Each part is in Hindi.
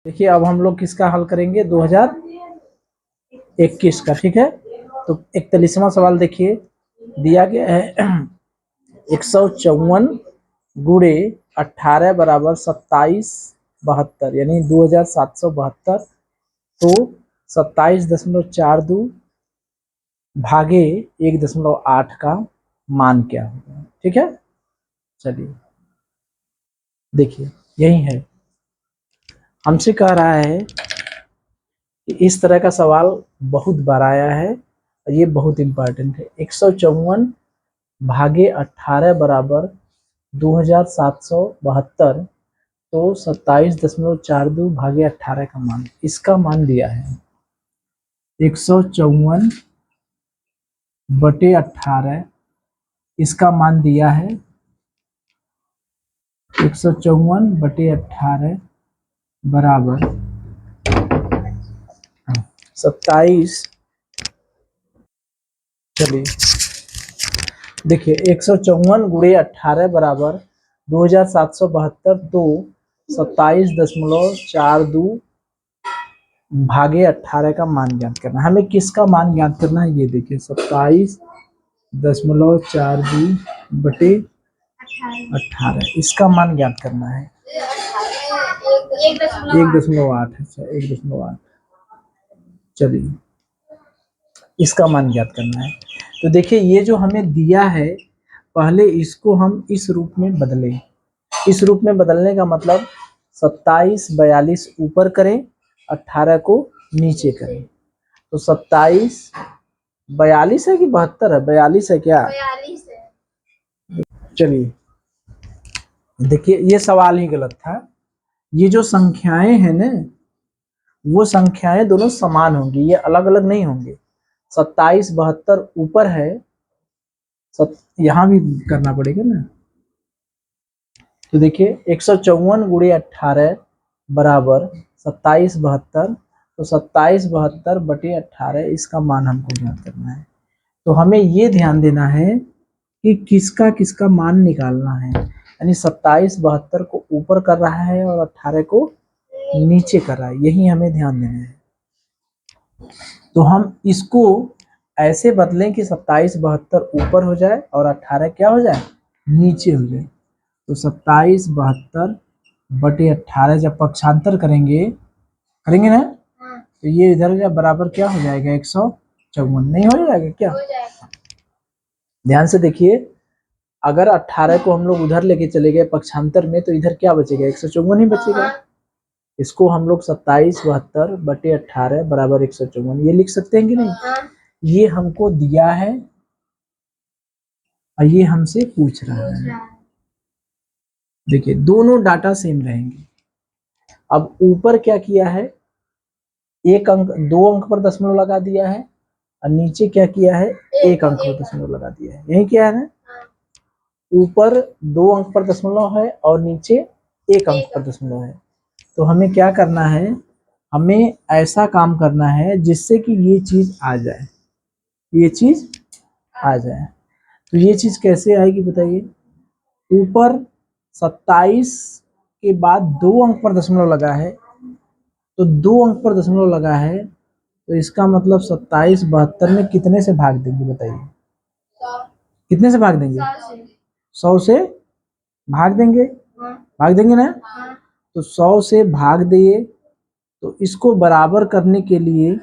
देखिए अब हम लोग किसका हल करेंगे 2021 का। ठीक है, तो 41वां सवाल देखिए दिया गया है 154 गुणे 18 बराबर 2772 यानी 2772। तो 27.42 भागे 1.8 का मान क्या होगा। ठीक है, चलिए देखिए यही है, हमसे कह रहा है कि इस तरह का सवाल बहुत बार आया है और ये बहुत इंपॉर्टेंट है। 154 भागे 18 बराबर 2772। तो 27.42 भागे 18 का मान, इसका मान दिया है 154 बटे 18। इसका मान दिया है 154 बटे 18 बराबर 27। चलिए देखिए 154 गुणे 18 बराबर 2772। तो 27.42 भागे 18 का मान ज्ञात करना है। हमें किसका मान ज्ञात करना है, ये देखिए 27.42 बटे 18, इसका मान ज्ञात करना है 1.8। अच्छा 1.8, चलिए इसका मान ज्ञात करना है। तो देखिए ये जो हमें दिया है, पहले इसको हम इस रूप में बदलें। इस रूप में बदलने का मतलब 27 42 ऊपर करें, 18 को नीचे करें। तो 27 42 है कि 72 है, 42 है क्या? 42 है। चलिए देखिए ये सवाल ही गलत था। ये जो संख्याएं हैं ना, वो संख्याएं दोनों समान होंगी, ये अलग अलग नहीं होंगे। 27 72 ऊपर है, यहाँ भी करना पड़ेगा ना। तो देखिए 154 गुणे 18 बराबर 27 72। तो 27 72 बटे 18, इसका मान हमको ज्ञात करना है। तो हमें ये ध्यान देना है कि किसका किसका मान निकालना है, यानी 27 72 को ऊपर कर रहा है और 18 को नीचे कर रहा है, यही हमें ध्यान देना है। तो हम इसको ऐसे बदलें कि 27 72 ऊपर हो जाए और 18 क्या हो जाए, नीचे हो जाए। तो 27 72 बटे 18 जब पक्षांतर करेंगे करेंगे ना, तो ये इधर जब बराबर क्या हो जाएगा 154, नहीं हो जाएगा क्या? हो जाएगा। ध्यान से देखिए, अगर 18 को हम लोग उधर लेके चले गए पक्षांतर में, तो इधर क्या बचेगा 154 ही बचेगा। इसको हम लोग 27 72 बटे 18 बराबर 154 ये लिख सकते हैं कि नहीं? ये हमको दिया है और ये हमसे पूछ रहा है। देखिए दोनों डाटा सेम रहेंगे। अब ऊपर क्या किया है, एक अंक 2 अंक पर दशमलव लगा दिया है और नीचे क्या किया है, 1 अंक पर दशमलव लगा दिया है। यही क्या है ना, ऊपर 2 अंक पर दशमलव है और नीचे 1 अंक पर दशमलव है। तो हमें क्या करना है, हमें ऐसा काम करना है जिससे कि ये चीज आ जाए, ये चीज आ जाए। तो ये चीज कैसे आएगी बताइए, ऊपर 27 के बाद 2 अंक पर दशमलव लगा है, तो 2 अंक पर दशमलव लगा है, तो इसका मतलब 27 72 में कितने से भाग देंगे बताइए, कितने से भाग देंगे, 100 से भाग देंगे, भाग देंगे ना। तो 100 से भाग दिए, तो इसको बराबर करने के लिए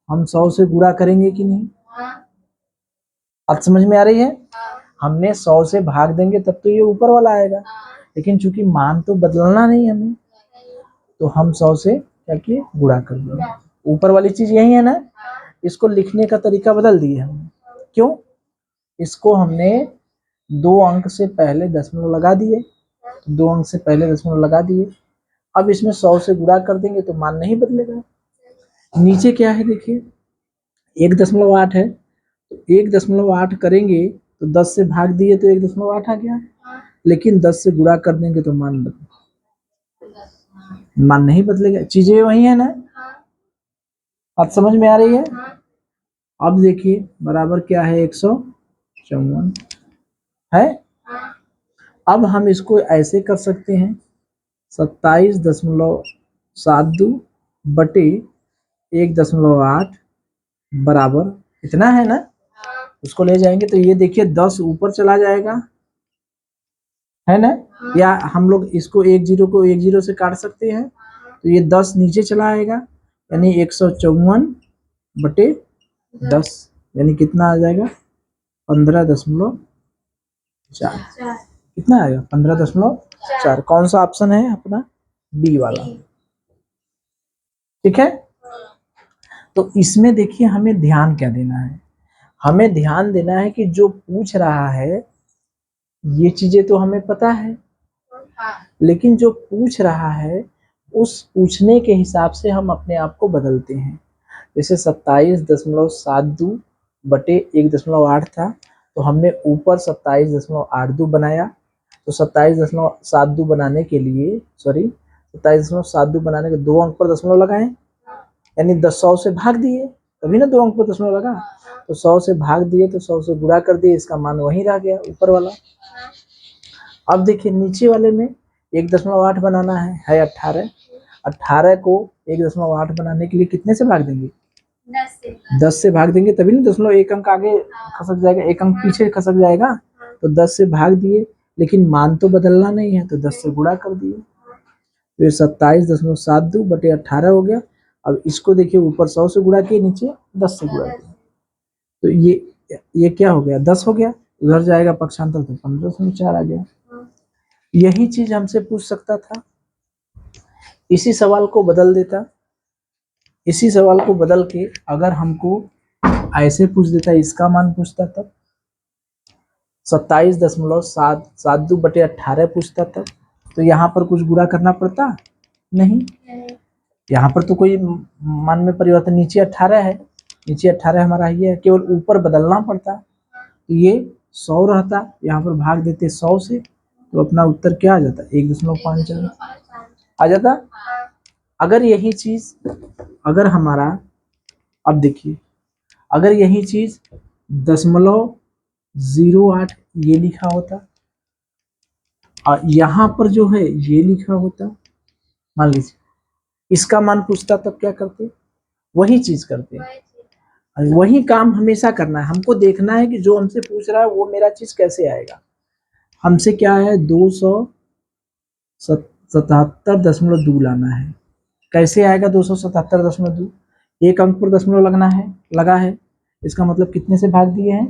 हम 100 से गुणा करेंगे कि नहीं? अब समझ में आ रही है? हमने 100 से भाग देंगे तब तो ये ऊपर वाला आएगा, लेकिन चूंकि मान तो बदलना नहीं हमें, तो हम 100 से क्या किए, गुणा कर दिए। ऊपर वाली चीज यही है ना, इसको लिखने का तरीका बदल दिए हमने। क्यों? इसको हमने 2 अंक से पहले दशमलव लगा दिए, 2 अंक से पहले दशमलव लगा दिए। अब इसमें 100 से गुणा कर देंगे तो मान नहीं बदलेगा। नीचे क्या है देखिए, 1.8 है, तो 1.8 करेंगे तो 10 से भाग दिए तो 1.8 आ गया, लेकिन 10 से गुणा कर देंगे तो मान नहीं बदलेगा। चीजें वही है ना, अब समझ में आ रही है? अब देखिए बराबर क्या है 154 है। अब हम इसको ऐसे कर सकते हैं 27.42 7/1.8 बराबर इतना है ना, उसको ले जाएंगे तो ये देखिए 10 ऊपर चला जाएगा, है ना, या हम लोग इसको 10 को 10 से काट सकते हैं, तो ये 10 नीचे चला आएगा, यानी 154/10, यानी कितना आ जाएगा 15.4, कितना आएगा 15.4। कौन सा ऑप्शन है अपना, बी वाला, ठीक है। तो इसमें देखिए हमें ध्यान क्या देना है, हमें ध्यान देना है कि जो पूछ रहा है ये चीजें तो हमें पता है, लेकिन जो पूछ रहा है उस पूछने के हिसाब से हम अपने आप को बदलते हैं। जैसे 27.72/1.8 था, तो हमने ऊपर 27.82 बनाया, तो 27.72 बनाने के लिए 27.72 बनाने के 2 अंक पर दशमलव लगाए, यानी 100 से भाग दिए, तभी ना 2 अंक पर दशमलव लगा, तो 100 से भाग दिए तो 100 से गुणा कर दिए, इसका मान वहीं रह गया ऊपर वाला। अब देखिए नीचे वाले में 1.8 बनाना है 18, 18 को 1.8 बनाने के लिए कितने से भाग देंगे, 10 से भाग देंगे, तभी ना दशमलव एक अंक आगे खसक जाएगा, एक अंक पीछे खसक जाएगा, तो 10 से भाग दिए, लेकिन मान तो बदलना नहीं है, तो 10 से गुणा कर दिए, तो ये 27.72/18 हो गया। अब इसको देखिए ऊपर 100 से गुणा किए, नीचे 10 से गुणा किए, तो ये क्या हो गया 10 हो गया, उधर जाएगा पक्षांतर तो 15.4 आ गया। यही चीज हमसे पूछ सकता था, इसी सवाल को बदल देता, इसी सवाल को बदल के अगर हमको ऐसे पूछ देता, इसका मान पूछता तब 27.72/18 पूछता तब, तो यहाँ पर कुछ गुणा करना पड़ता नहीं, यहाँ पर तो कोई मान में परिवर्तन, नीचे 18 है, नीचे 18 हमारा ये है, केवल ऊपर बदलना पड़ता, तो ये 100 रहता, यहाँ पर भाग देते 100 से, तो अपना उत्तर क्या आ जाता 1.5 आ जाता। अगर यही चीज अगर हमारा, अब देखिए अगर यही चीज 0.08 ये लिखा होता और यहाँ पर जो है ये लिखा होता, मान लीजिए इसका मान पूछता, तब क्या करते, वही चीज करते, वही काम हमेशा करना है, हमको देखना है कि जो हमसे पूछ रहा है वो मेरा चीज कैसे आएगा। हमसे क्या है 277.2 लाना है, कैसे आएगा 277.2, एक अंक पर दशमलव लगना है, लगा है, इसका मतलब कितने से भाग दिए हैं,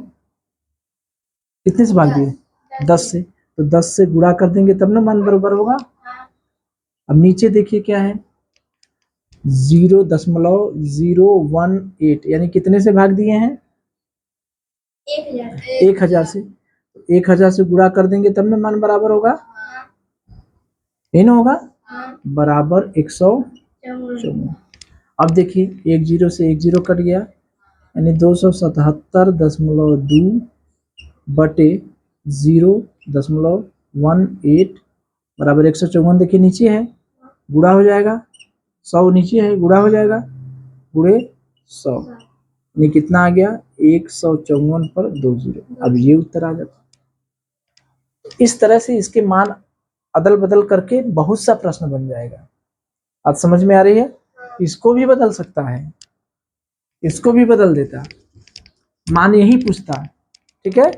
कितने से भाग दिए 10 से, तो 10 से गुणा कर देंगे तब ना मान बराबर होगा। अब नीचे देखिए क्या है 0.018, यानी कितने से भाग दिए हैं 1000 से, 1000 से गुणा कर देंगे तब ना मान बराबर होगा, ये ना होगा बराबर 154। अब देखिए 10 से 10 कट गया, यानी 277/0.18 बराबर 154। देखिए नीचे है, गुणा हो जाएगा, 100 नीचे है, गुणा हो जाएगा, गुणे 100, यानी कितना आ गया 154/20। अब ये उत्तर आ जाता। इस तरह से इसके मान अदल बदल करके बहुत सा प्रश्न बन जाएगा। आज समझ में आ रही है, इसको भी बदल सकता है, इसको भी बदल देता, मान यही पूछता, ठीक है,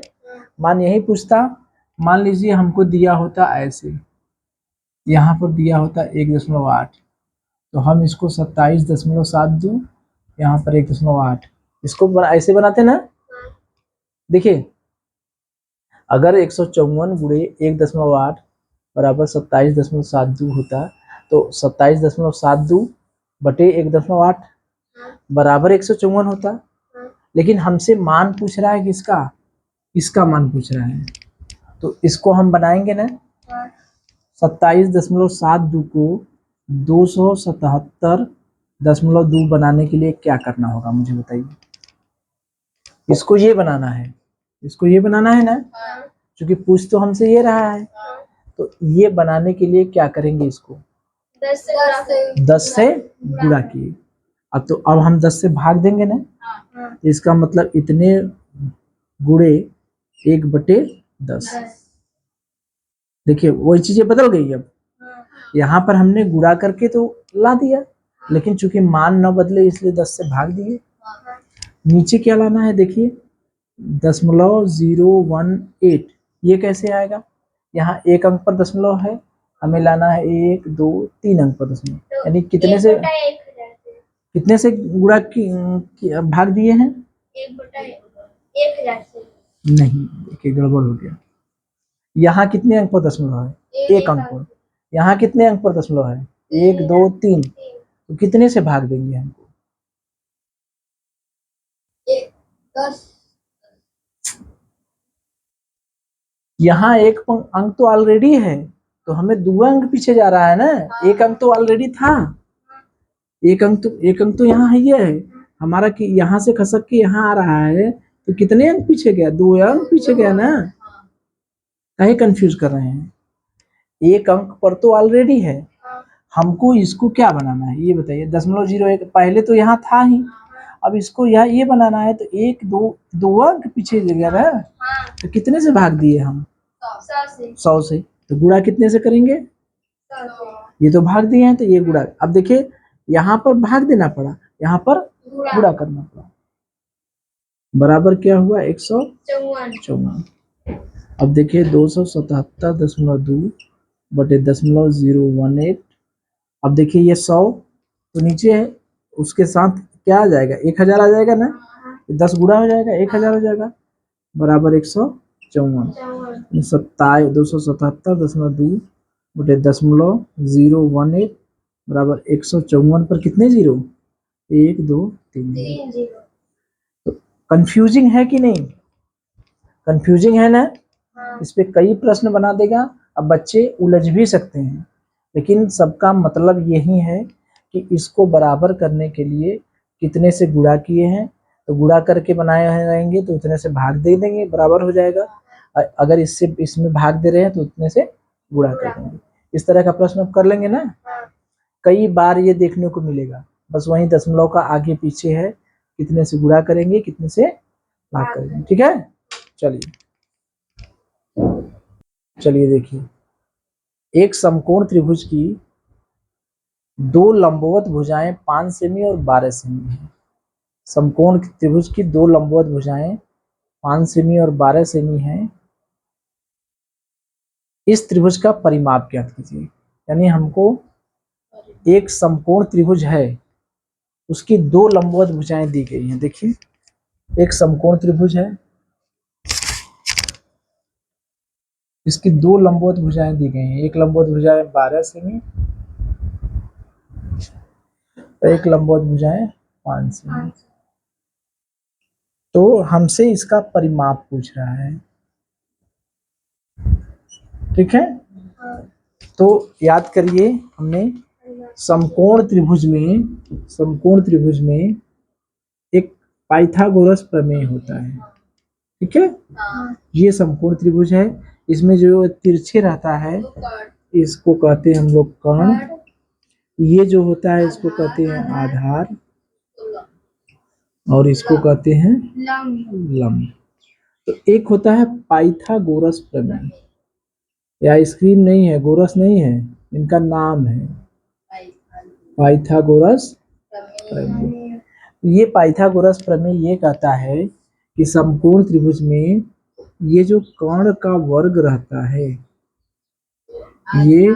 मान यही पूछता। मान लीजिए हमको दिया होता ऐसे, यहाँ पर दिया होता 1.8, तो हम इसको 27.72, यहाँ पर 1.8, इसको ऐसे बनाते ना। देखिए अगर 154 गुणे 1.8 बराबर 27.72 होता, तो 27.72/1.8 बराबर 154 होता, लेकिन हमसे मान पूछ रहा है किसका, इसका मान पूछ रहा है, तो इसको हम बनाएंगे ना 27.72 को 277.2 बनाने के लिए क्या करना होगा मुझे बताइए। इसको ये बनाना है, इसको ये बनाना है ना, क्योंकि पूछ तो हमसे ये रहा है, तो ये बनाने के लिए क्या करेंगे, इसको 10 से गुणा किए। अब तो अब हम 10 से भाग देंगे ना, इसका मतलब इतने गुणे 1/10। देखिए वही चीजें बदल गई अब, यहाँ पर हमने गुणा करके तो ला दिया, लेकिन चूंकि मान न बदले इसलिए 10 से भाग दिए। नीचे क्या लाना है देखिए, 0.018, ये कैसे आएगा? यहाँ एक अंक पर दशमलव है, हमें लाना है 1 2 3 अंक पर दशमलव, यानी कितने से गुणा भाग दिए हैं? 1/1000 से। नहीं, देखिए गड़बड़ हो गया। यहाँ कितने अंक पर दशमलव है? एक अंक पर। यहाँ कितने अंक पर दशमलव है? 1 2 3, तो कितने से भाग देंगे हमको? 10। यहाँ एक अंक तो ऑलरेडी है, तो हमें 2 अंक पीछे जा रहा है ना। एक अंक तो ऑलरेडी था, एक अंक तो यहाँ है, ये है हमारा कि यहाँ से खसक के यहाँ आ रहा है, तो कितने अंक पीछे गया? 2 अंक पीछे गया ना। कहीं कंफ्यूज कर रहे हैं? एक अंक पर तो ऑलरेडी है, हमको इसको क्या बनाना है ये बताइए। 0.01 पहले तो यहाँ था ही, अब इसको यहाँ ये बनाना है, तो 1 2 अंक पीछे गया ना, तो कितने से भाग दिए हम? 100 से। तो गुणा कितने से करेंगे? ये तो भाग दिए हैं, तो ये गुणा। अब देखिए यहाँ पर भाग देना पड़ा, यहाँ पर गुणा करना पड़ा, बराबर क्या हुआ? 154। अब देखिए 277.2 बटे 0.018। अब देखिए ये 100 तो नीचे है, उसके साथ क्या आ जाएगा? 1000 आ जाएगा ना, 10 गुणा हो जाएगा, 1000 हो जाएगा, बराबर 154। 277.2 बटे 0.018 बराबर 154 पर कितने जीरो? 1 2 3। तो कंफ्यूजिंग है कि नहीं? कंफ्यूजिंग है ना? इस पे कई प्रश्न बना देगा। अब बच्चे उलझ भी सकते हैं, लेकिन सबका मतलब यही है कि इसको बराबर करने के लिए कितने से गुणा किए हैं, तो गुणा करके बनाए रहेंगे तो उतने से भाग दे देंगे, बराबर हो जाएगा। अगर इसमें भाग दे रहे हैं तो उतने से गुणा कर देंगे। इस तरह का प्रश्न कर लेंगे ना, कई बार ये देखने को मिलेगा। बस वही दशमलव का आगे पीछे है, कितने से गुणा करेंगे, कितने से भाग करेंगे। ठीक है, चलिए देखिए, एक समकोण त्रिभुज की 2 लंबवत भुजाएं 5 सेमी और 12 सेमी है। समकोण त्रिभुज की 2 लंबवत भुजाएं 5 सेमी और 12 सेमी है। इस त्रिभुज का परिमाप ज्ञात कीजिए। यानी हमको एक समकोण त्रिभुज है, उसकी 2 लंबवत भुजाएं दी गई हैं। देखिए एक समकोण त्रिभुज है, इसकी 2 लंबवत भुजाएं दी गई हैं। एक लंबवत भुजा है 12 सेमी, एक लंबवत भुजाएं 5 सेमी। तो हमसे इसका परिमाप पूछ रहा है। ठीक है, तो याद करिए, हमने समकोण त्रिभुज में एक पाइथागोरस प्रमेय होता है। ठीक है, ये समकोण त्रिभुज है, इसमें जो तिरछे रहता है इसको कहते हैं हम लोग कर्ण, ये जो होता है इसको कहते हैं आधार, और इसको कहते हैं लंब। तो एक होता है पाइथागोरस प्रमेय, या आइसक्रीम नहीं है, गोरस नहीं है, इनका नाम है पाइथागोरस प्रमेय। ये पाइथागोरस प्रमेय ये कहता है कि समकोण त्रिभुज में ये जो कर्ण का वर्ग रहता है, ये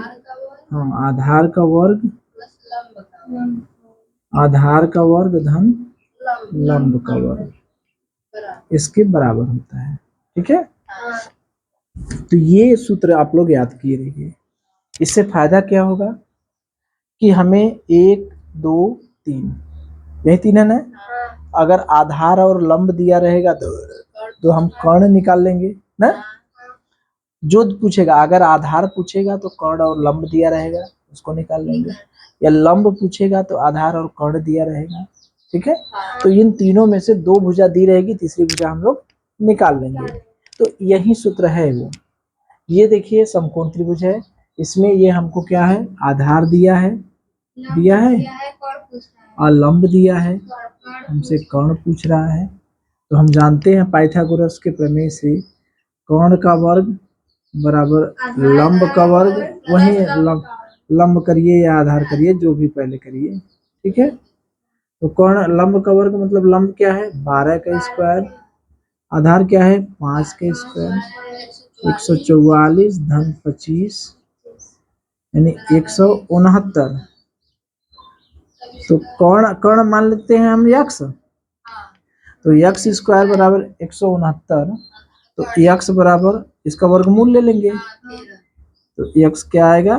आधार का वर्ग धन लंब का वर्ग, इसके बराबर होता है। ठीक है, तो ये सूत्र आप लोग याद किए रहिए। इससे फायदा क्या होगा कि हमें 1 2 3 यही 3 है ना, अगर आधार और लंब दिया रहेगा तो हम कर्ण निकाल लेंगे ना। जो पूछेगा, अगर आधार पूछेगा तो कर्ण और लंब दिया रहेगा, उसको निकाल लेंगे, या लंब पूछेगा तो आधार और कर्ण दिया रहेगा। ठीक है, तो इन तीनों में से 2 भुजा दी रहेगी, तीसरी भुजा हम लोग निकाल लेंगे। तो यही सूत्र है वो। ये देखिए समकोण त्रिभुज है, इसमें ये हमको क्या है, आधार दिया है और लंब दिया है, हमसे कर्ण पूछ रहा है। तो हम जानते हैं पाइथागोरस के प्रमेय से कर्ण का वर्ग बराबर लंब का वर्ग, वही लंब करिए या आधार करिए, जो भी पहले करिए, ठीक है। तो कर्ण लंब का वर्ग मतलब लंब क्या है 12 का स्क्वायर, आधार क्या है 5 का स्क्वायर, 144 धन 25 यानी 169। तो कर्ण कर्ण मान लेते हैं हम यक्स, तो यक्स स्क्वायर बराबर 169, तो यक्स बराबर इसका वर्गमूल ले लेंगे, तो यक्स क्या आएगा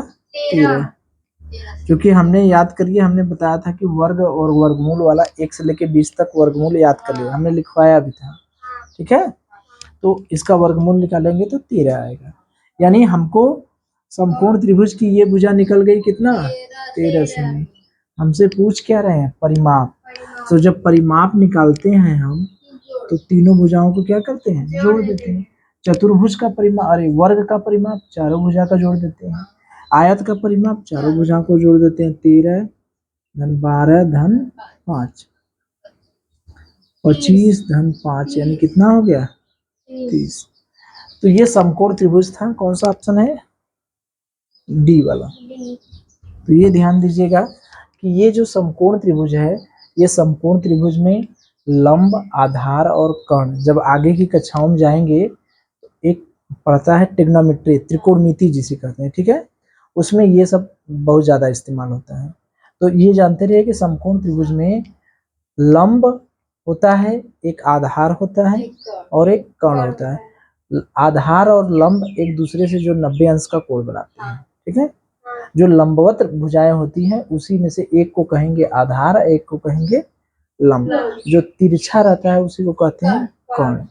13। क्योंकि हमने याद करिए, हमने बताया था कि वर्ग और वर्गमूल वाला 1 से लेके 20 तक वर्गमूल याद कर लिया, हमने लिखवाया भी था, ठीक है। तो इसका वर्गमूल निकालेंगे तो 13 आएगा, यानी हमको समकोण त्रिभुज की ये भुजा निकल गई कितना 13 सेमी। हमसे पूछ क्या रहे हैं परिमाप, तो जब परिमाप निकालते हैं हम तो तीनों भुजाओं को क्या करते हैं जोड़ देते हैं। चतुर्भुज का परिमाप, अरे वर्ग का परिमाप चारों भुजा का जोड़ देते हैं, आयत का परिमाप चारों भुजाओं को जोड़ देते हैं, 13 धन 12 धन 5, 25 धन 5 यानी कितना हो गया 30। तो ये समकोण त्रिभुज था, कौन सा ऑप्शन है डी वाला। तो ये ध्यान दीजिएगा कि ये जो समकोण त्रिभुज है, ये समकोण त्रिभुज में लंब, आधार और कर्ण, जब आगे की कक्षाओं में जाएंगे एक पढ़ता है ट्रिग्नोमेट्री, त्रिकोणमिति जिसे कहते हैं, ठीक है, उसमें ये सब बहुत ज्यादा इस्तेमाल होता है। तो ये जानते रहिए कि समकोण त्रिभुज में लंब होता है, एक आधार होता है और एक कर्ण होता है। आधार और लंब एक दूसरे से जो 90 अंश का कोण बनाते हैं, ठीक है। जो लंबवत भुजाएं होती हैं उसी में से एक को कहेंगे आधार, एक को कहेंगे लंब, जो तिरछा रहता है उसी को कहते हैं कर्ण।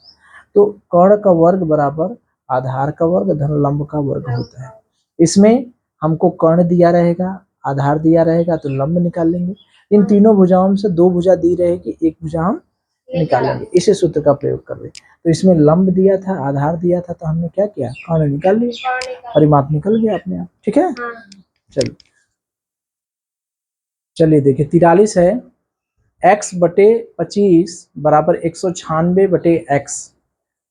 तो कर्ण का वर्ग बराबर आधार का वर्ग धन लंब का वर्ग होता है। इसमें हमको कर्ण दिया रहेगा, आधार दिया रहेगा, तो लंब निकाल लेंगे। इन तीनों भुजाओं में से दो भुजा दी रहेगी, एक भुजा हम निकालेंगे, इसी सूत्र का प्रयोग कर रहे। तो इसमें लंब दिया था, आधार दिया था, तो हमने क्या किया कर्ण निकाल लिया, परिमाप निकल गया अपने आप, ठीक है। चलिए चलिए देखिए 43 है, x बटे 25 बराबर 196 बटे x,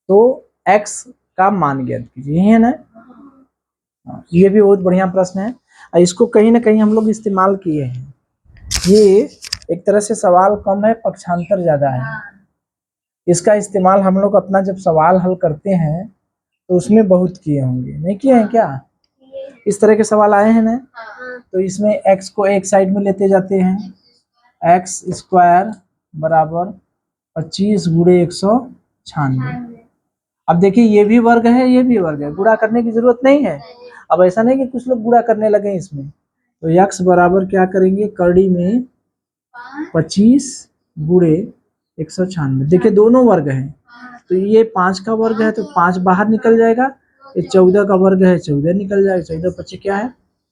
तो x का मान ज्ञात कीजिए, यही है ना। ये भी बहुत बढ़िया प्रश्न है, इसको कहीं ना कहीं हम लोग इस्तेमाल किए हैं। ये एक तरह से सवाल कम है, पक्षांतर ज्यादा है। इसका इस्तेमाल हम लोग अपना जब सवाल हल करते हैं तो उसमें बहुत किए होंगे, नहीं किए हैं क्या, इस तरह के सवाल आए हैं ना। तो इसमें x को एक साइड में लेते जाते हैं, एक्स स्क्वायर बराबर 25 गुणे 196। अब देखिए ये भी वर्ग है, ये भी वर्ग है, गुणा करने की जरूरत नहीं है। अब ऐसा नहीं कि कुछ लोग गुणा करने लगे इसमें, तो x बराबर क्या करेंगे करड़ी में 25 गुणे 196। देखिए दोनों वर्ग हैं, तो ये 5 का वर्ग है तो 5 बाहर निकल जाएगा, ये 14 का वर्ग है 14 निकल जाएगा, 14 25 क्या है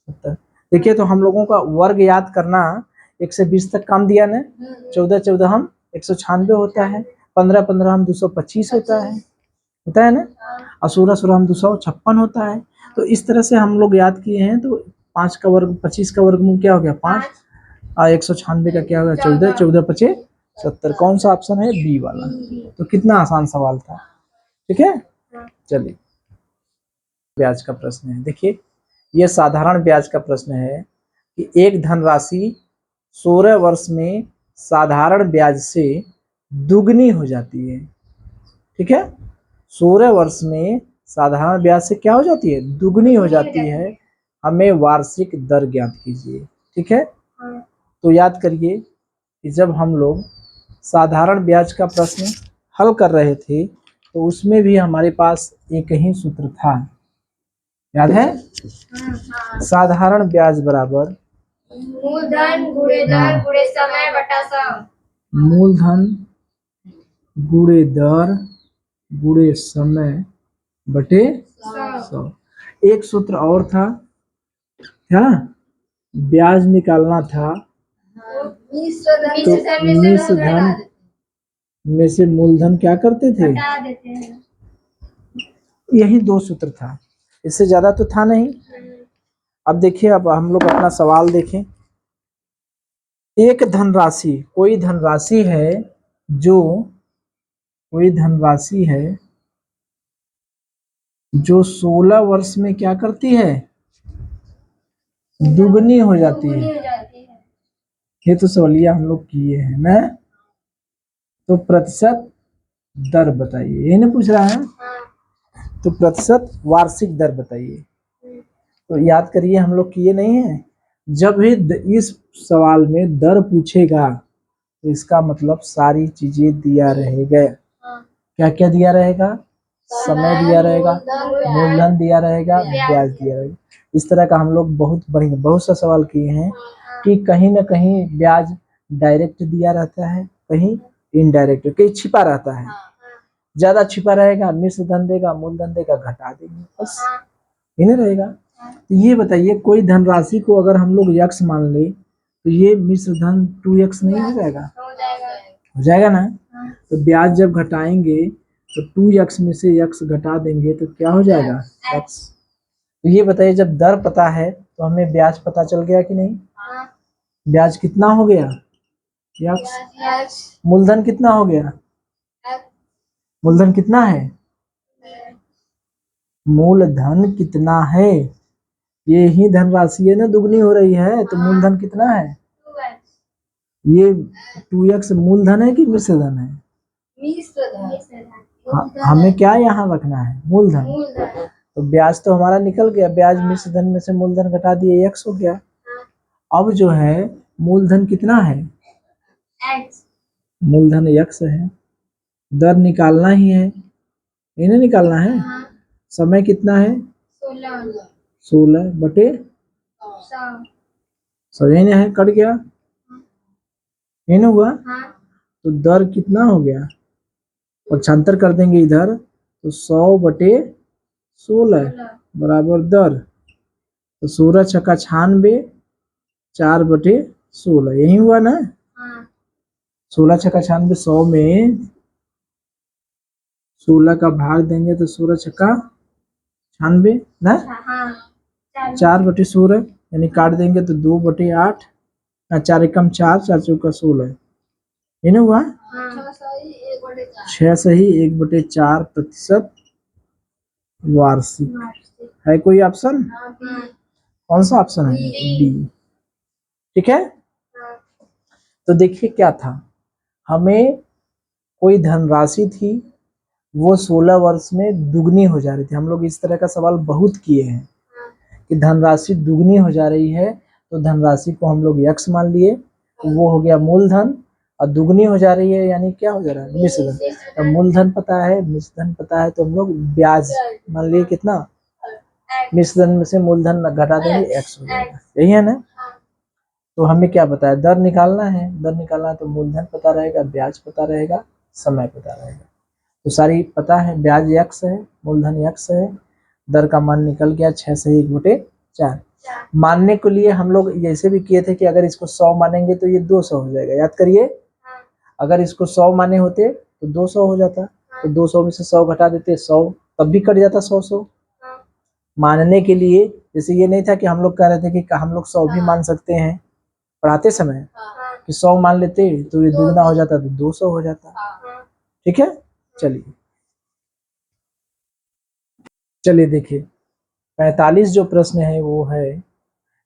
70। देखिए तो हम लोगों का वर्ग याद करना 1 से 20 तक काम दिया ना, 14 14 हम 196 होता है, 15 15 हम 225 होता है ना, और 16 16 हम 256 होता है। तो इस तरह से हम लोग याद किए हैं। तो 5 का वर्ग 25 का वर्गमूल क्या हो गया 5, और 196 का क्या होगा 14, 14 25 70। कौन सा ऑप्शन है बी वाला। तो कितना आसान सवाल था, ठीक है। चलिए ब्याज का प्रश्न है, देखिए यह साधारण ब्याज का प्रश्न है कि एक धनराशि 16 वर्ष में साधारण ब्याज से दुगनी हो जाती है, ठीक है। 16 वर्ष में साधारण ब्याज से क्या हो जाती है दुगनी हो जाती है, हमें वार्षिक दर ज्ञात कीजिए, ठीक है। तो याद करिए कि जब हम लोग साधारण ब्याज का प्रश्न हल कर रहे थे तो उसमें भी हमारे पास एक ही सूत्र था, याद है, साधारण ब्याज बराबर मूलधन गुणे दर गुणे समय बटा 100। मूलधन गुणे दर गुणे समय बटे 100। एक सूत्र और था क्या, ब्याज निकालना था तो मिश्र धन में से मूलधन क्या करते थे, यही दो सूत्र था, इससे ज्यादा तो था नहीं। अब देखिए, अब हम लोग अपना सवाल देखें। एक धनराशि, कोई धनराशि है जो कोई धनराशि है जो 16 वर्ष में क्या करती है दुगनी हो जाती दुगनी है। हो जाती है। ये तो सवालिया हम लोग किए हैं ना। तो प्रतिशत दर बताइए, ये ना पूछ रहा है। हाँ। तो प्रतिशत वार्षिक दर बताइए। तो याद करिए, हम लोग किए नहीं है। जब भी इस सवाल में दर पूछेगा तो इसका मतलब सारी चीजें दिया रहेगा। हाँ। क्या क्या दिया रहेगा? समय दिया रहेगा, मूलधन दिया रहेगा, ब्याज ब्याज दिया रहेगा। इस तरह का हम लोग बहुत सा सवाल किए हैं कि कहीं ना कहीं ब्याज डायरेक्ट दिया रहता है, कहीं इनडायरेक्ट, कहीं छिपा रहता है। ज्यादा छिपा रहेगा, मिश्र धन देगा, मूलधन देगा, घटा देंगे, बस इन्हें रहेगा। तो ये बताइए, कोई धनराशि को अगर हम लोग यक्स मान ले तो ये मिश्र धन 2x नहीं हो जाएगा? हो जाएगा। हो जाएगा ना। तो ब्याज जब घटाएंगे तो 2x में से x घटा देंगे तो क्या हो जाएगा? x। तो ये बताइए, जब दर पता है तो हमें ब्याज पता चल गया कि नहीं? हाँ। ब्याज कितना हो गया? x। यस। मूलधन कितना हो गया? मूलधन कितना है? मूलधन कितना है? ये ही धनराशि है ना, दुगनी हो रही है, तो मूलधन कितना है? ये 2x मूलधन है कि मिश्र धन है? हमें क्या यहाँ रखना है? मूलधन। तो ब्याज तो हमारा निकल गया, ब्याज मिश्र धन में से मूलधन घटा दिए, x हो गया। अब जो है मूलधन कितना है? मूलधन x है। दर निकालना ही है, इन्हें निकालना है। समय कितना है? 16 बटे 100 इन्हें है, कट गया, इन्हें हुआ। तो दर कितना हो गया? पक्षांतर कर देंगे इधर, तो 100 बटे 16 बराबर दर। तो 16 छक्का 96, 4 बटे 16, यही हुआ ना। 16 छक्का 96, 100 में 16 का भाग देंगे तो 16 छक्का 96 ना, 4 बटे 16 यानी काट देंगे तो 2 बटे 8, 4 एकम 4, 4 चौका 16, ये ना हुआ। 6 सही 1/4 प्रतिशत वार्षिक। है कोई ऑप्शन? कौन सा ऑप्शन है? डी। ठीक है। तो देखिए क्या था, हमें कोई धनराशि थी, वो 16 वर्ष में दुगनी हो जा रही थी। हम लोग इस तरह का सवाल बहुत किए हैं कि धनराशि दुगनी हो जा रही है, तो धनराशि को हम लोग यक्स मान लिए, तो वो हो गया मूलधन। और दुगनी हो जा रही है यानी क्या हो जा रहा है? मिश्र धन। तो मूलधन पता है, मिश्र धन पता है, तो हम लोग ब्याज मान लिए कितना? मिश्र धन में से मूलधन घटा देंगे, x हो जाएगा, यही है ना। तो हमें क्या बताया? दर निकालना है। दर निकालना है तो मूलधन पता रहेगा, ब्याज पता रहेगा, समय पता रहेगा। तो सारी पता है, ब्याज x है, मूलधन x है, दर का मान निकल गया 6 सही 1/4। मानने के लिए हम लोग जैसे भी किए थे कि अगर इसको 100 मानेंगे तो ये 200 हो जाएगा, याद करिए। अगर इसको 100 माने होते तो 200 हो जाता, तो 200 में से 100 घटा देते, 100 तब भी कट जाता, 100 मानने के लिए। जैसे ये नहीं था कि हम लोग कह रहे थे कि हम लोग 100 भी मान सकते हैं पढ़ाते समय, कि 100 मान लेते तो ये दुगना हो जाता, तो 200 हो जाता। ठीक है, चलिए देखिए 45 जो प्रश्न है वो है,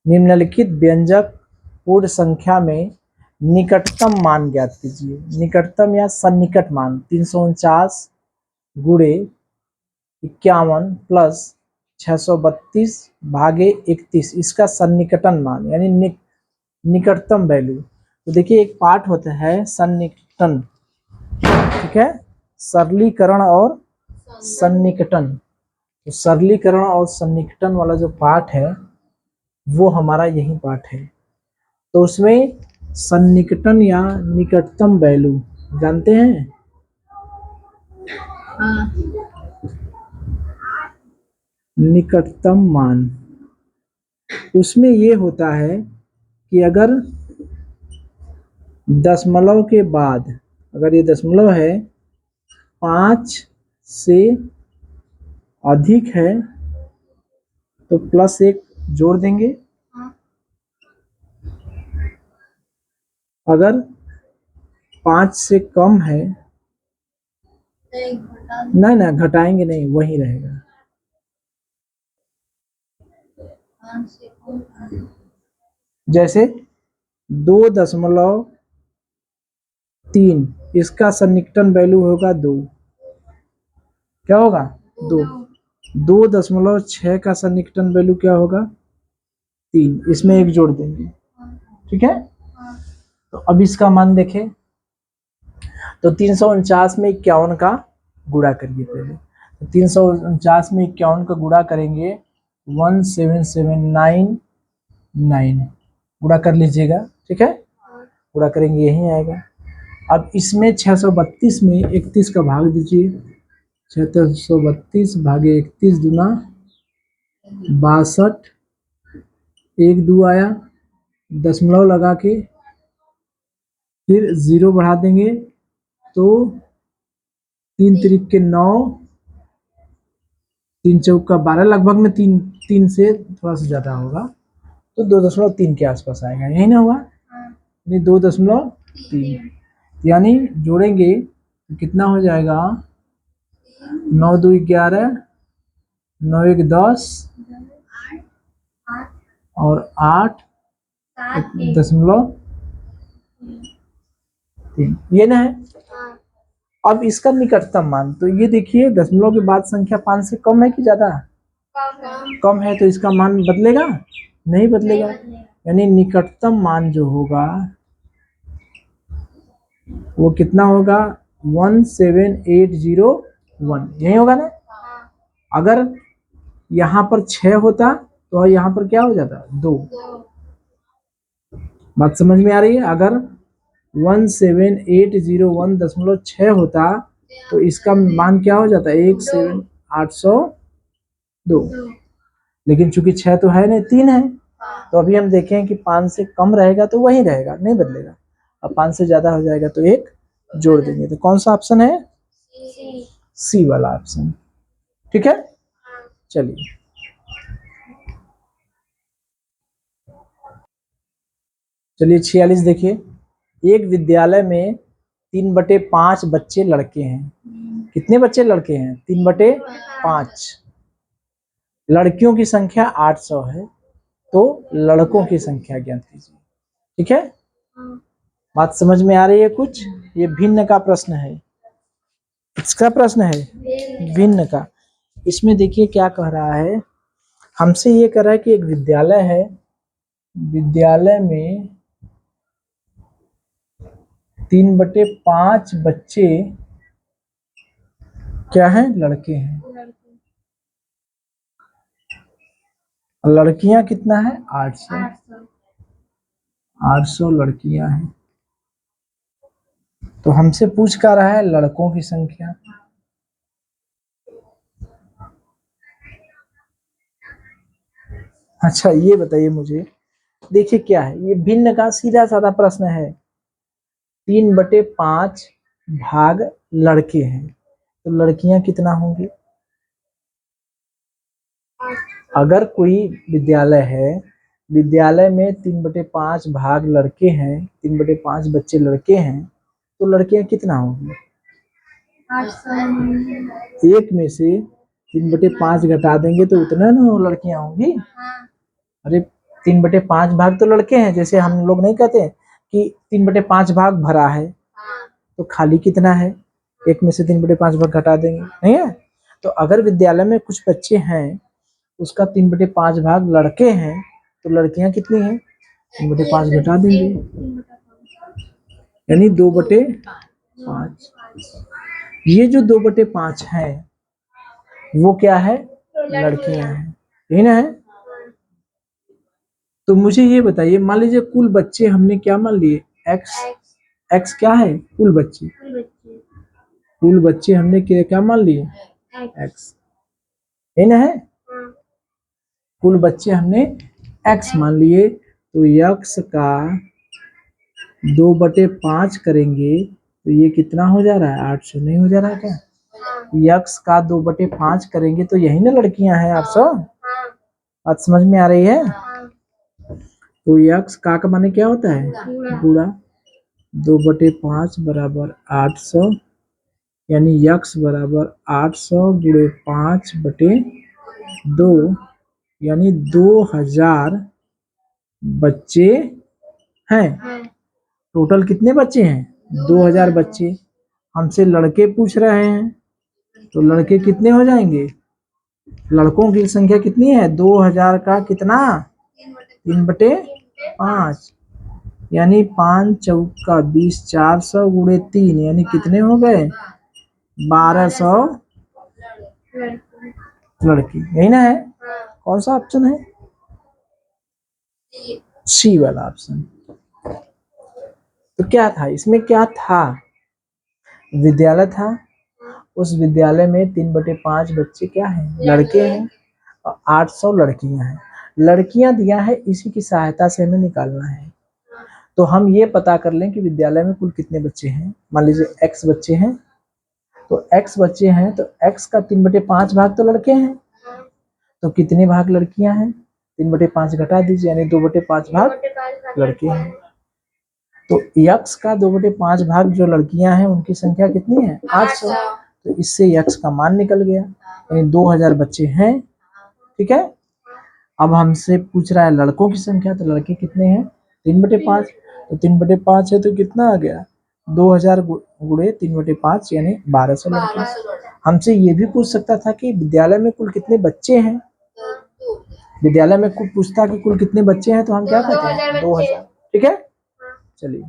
निम्नलिखित व्यंजक पूर्ण संख्या में निकटतम मान ज्ञात कीजिए। निकटतम या सन्निकट मान 349 गुणे 51 प्लस 632 भागे 31, इसका सन्निकटन मान यानी निकटतम वैल्यू। तो देखिए एक पार्ट होता है सन्निकटन, ठीक है, सरलीकरण और सन्निकटन। तो सरलीकरण और सन्निकटन वाला जो पार्ट है वो हमारा यही पार्ट है। तो उसमें सन्निकटन या निकटतम वैल्यू जानते हैं? निकटतम मान उसमें ये होता है कि अगर दशमलव के बाद, अगर ये दशमलव है 5 से अधिक है तो +1 जोड़ देंगे, अगर 5 से कम है ना घटाएंगे नहीं, वही रहेगा। जैसे 2.3, इसका सन्निकटन वैल्यू होगा 2, क्या होगा 2। 2.6 का सन्निकटन वैल्यू क्या होगा 3, इसमें एक जोड़ देंगे, ठीक है। तो अब इसका मान देखें, तो 349 में 51 का गुणा करिए पहले। तो 349 में 51 का गुणा करेंगे 17799, गुणा कर लीजिएगा, ठीक है। गुणा करेंगे यही आएगा। अब इसमें 632 में 31 का भाग दीजिए, 632 भागे 31 दूना 62, 1 2 आया, दशमलव लगा के फिर 0 बढ़ा देंगे तो 3 तिरिक के 9, 3 चौका 12, लगभग में 3 से थोड़ा सा ज़्यादा होगा, तो 2.3 के आसपास आएगा, यही ना हुआ, यानी 2.3, यानी जोड़ेंगे तो कितना हो जाएगा 9 2 11, 9 1 10 और 8.3, ये ना है। अब इसका निकटतम मान, तो ये देखिए दशमलव के बाद संख्या 5 से कम है कि ज्यादा, कम है, तो इसका मान बदलेगा नहीं बदलेगा, यानी निकटतम मान जो होगा वो कितना होगा 17801, यही होगा ना। अगर यहाँ पर 6 होता तो यहाँ पर क्या हो जाता 2, बात समझ में आ रही है। अगर 17801.6 होता तो इसका मान क्या हो जाता 17802, लेकिन चूंकि 6 तो है नहीं, 3 है, तो अभी हम देखें कि 5 से कम रहेगा तो वही रहेगा, नहीं बदलेगा। अब 5 से ज्यादा हो जाएगा तो एक जोड़ देंगे, तो कौन सा ऑप्शन है सी वाला ऑप्शन, ठीक है। चलिए चलिए 46 देखिए, एक विद्यालय में 3/5 बच्चे लड़के हैं, कितने बच्चे लड़के हैं 3/5, लड़कियों की संख्या 800 है, तो लड़कों की संख्या ज्ञात कीजिए, ठीक है। बात समझ में आ रही है कुछ, ये भिन्न का प्रश्न है, इसका प्रश्न है भिन्न का। इसमें देखिए क्या कह रहा है, हमसे ये कह रहा है कि एक विद्यालय है, विद्यालय में 3/5 बच्चे क्या हैं लड़के हैं, लड़कियां कितना है 800 लड़कियां हैं, तो हमसे पूछ का रहा है लड़कों की संख्या। अच्छा ये बताइए मुझे, देखिए क्या है, ये भिन्न का सीधा साधा प्रश्न है, 3/5 भाग लड़के हैं, तो लड़कियां कितना होंगी। अगर कोई विद्यालय है, विद्यालय में 3/5 भाग लड़के हैं, 3/5 बच्चे लड़के हैं, तो लड़कियां कितना होंगी, एक में से 3/5 घटा देंगे तो उतना ना लड़कियां होंगी। अरे 3/5 भाग तो लड़के हैं, जैसे हम लोग नहीं कहते कि 3/5 भाग भरा है, तो खाली कितना है, एक में से 3/5 भाग घटा देंगे, नहीं है। तो अगर विद्यालय में कुछ बच्चे हैं, उसका 3/5 भाग लड़के हैं, तो लड़कियां कितनी हैं 3/5 घटा देंगे, यानी 2/5। ये जो 2/5 है वो क्या है लड़कियां हैं, यही ना है। तो मुझे ये बताइए, मान लीजिए कुल बच्चे हमने क्या मान लिए एक्स, एक्स क्या है कुल बच्चे, कुल बच्चे हमने क्या मान लिए एक्स, यही ना है। कुल बच्चे हमने एक्स मान लिए, तो एक्स का 2/5 करेंगे तो ये कितना हो जा रहा है 800, नहीं हो जा रहा है क्या, यक्स का 2/5 करेंगे तो यही ना लड़कियां हैं 800, बात समझ में आ रही है। तो यक्स का माने क्या होता है गुणा, 2/5 बराबर 800, यानी यक्स बराबर 800 गुणे 5/2, यानी 2000 बच्चे हैं। टोटल कितने बच्चे हैं? 2000 बच्चे। हमसे लड़के पूछ रहे हैं, तो लड़के कितने हो जाएंगे? लड़कों की संख्या कितनी है? 2000 का कितना? 3/5, यानी 5 चौका 20, 400 गुणे 3, यानी कितने हो गए? 1200 लड़की। यही ना है? कौन सा ऑप्शन है? सी वाला ऑप्शन। तो क्या था इसमें? क्या था? विद्यालय था। उस विद्यालय में 3/5 बच्चे क्या हैं? लड़के हैं, और 800 लड़कियां हैं। लड़कियां दिया है, इसी की सहायता से हमें निकालना है। तो हम ये पता कर लें कि विद्यालय में कुल कितने बच्चे हैं। मान लीजिए x बच्चे हैं, तो x बच्चे हैं, तो x का 3/5 भाग तो लड़के हैं, तो कितने भाग लड़कियां हैं? 3/5 घटा दीजिए, यानी 2/5 भाग लड़के हैं। तो x का 2/5 भाग जो लड़कियां हैं उनकी संख्या कितनी है? 800। तो इससे x का मान निकल गया, यानी 2000 बच्चे हैं। ठीक है। अब हमसे पूछ रहा है लड़कों की संख्या, तो लड़के कितने हैं? 3/5। तो 3/5 है तो कितना आ गया? 2000 गुणे 3/5, यानी 1200 लड़के। हमसे ये भी पूछ सकता था कि विद्यालय में कुल कितने बच्चे हैं। विद्यालय में कुल पूछता कि कुल कितने बच्चे हैं, तो हम क्या कहते हैं? 2000। ठीक है, चलिए।